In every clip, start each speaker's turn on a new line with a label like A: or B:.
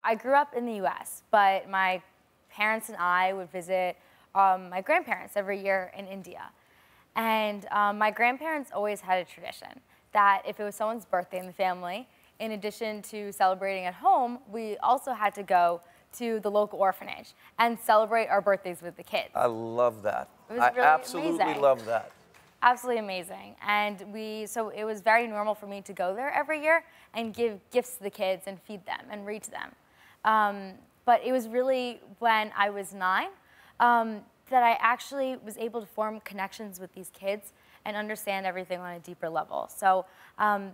A: I grew up in the US, but my parents and I would visit my grandparents every year in India. And my grandparents always had a tradition that if it was someone's birthday in the family, in addition to celebrating at home, we also had to go to the local orphanage and celebrate our birthdays with the kids.
B: I love that.
A: It was
B: I
A: really
B: absolutely
A: amazing.
B: love that.
A: Absolutely amazing. And so it was very normal for me to go there every year and give gifts to the kids and feed them and read to them. But it was really when I was 9 that I actually was able to form connections with these kids and understand everything on a deeper level. So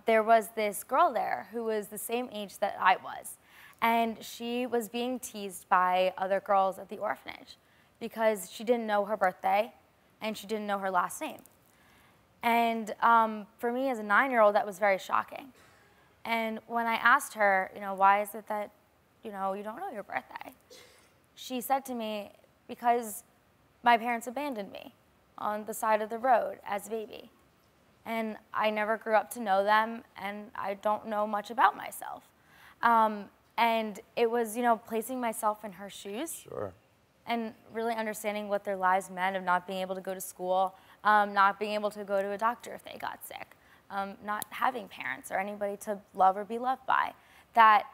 A: there was this girl there who was the same age that I was. And she was being teased by other girls at the orphanage because she didn't know her birthday and she didn't know her last name. And for me as a 9-year-old, that was very shocking. And when I asked her, why is it that, you don't know your birthday? She said to me, because my parents abandoned me on the side of the road as a baby. And I never grew up to know them, and I don't know much about myself. And it was, placing myself in her shoes.
B: Sure.
A: And really understanding what their lives meant of not being able to go to school, not being able to go to a doctor if they got sick, not having parents or anybody to love or be loved by. That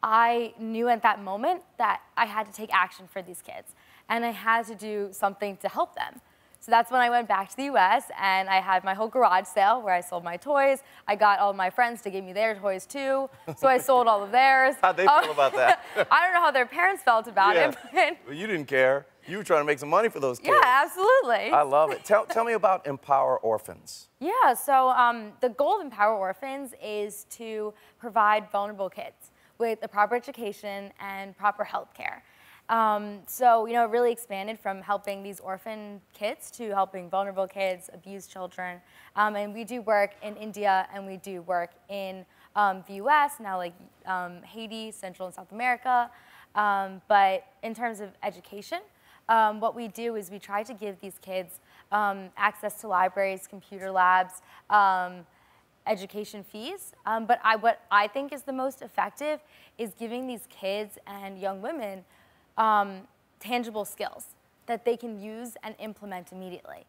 A: I knew at that moment that I had to take action for these kids, and I had to do something to help them. So that's when I went back to the US and I had my whole garage sale where I sold my toys. I got all of my friends to give me their toys too. So I sold all of theirs.
B: How'd they feel about that?
A: I don't know how their parents felt about it. But
B: well, you didn't care. You were trying to make some money for those kids.
A: Yeah, absolutely.
B: I love it. Tell me about Empower Orphans.
A: Yeah, so the goal of Empower Orphans is to provide vulnerable kids with a proper education and proper health care. So, it really expanded from helping these orphan kids to helping vulnerable kids, abused children. And we do work in India and we do work in the US, now like Haiti, Central and South America. But in terms of education, what we do is we try to give these kids access to libraries, computer labs, education fees. But what I think is the most effective is giving these kids and young women tangible skills that they can use and implement immediately.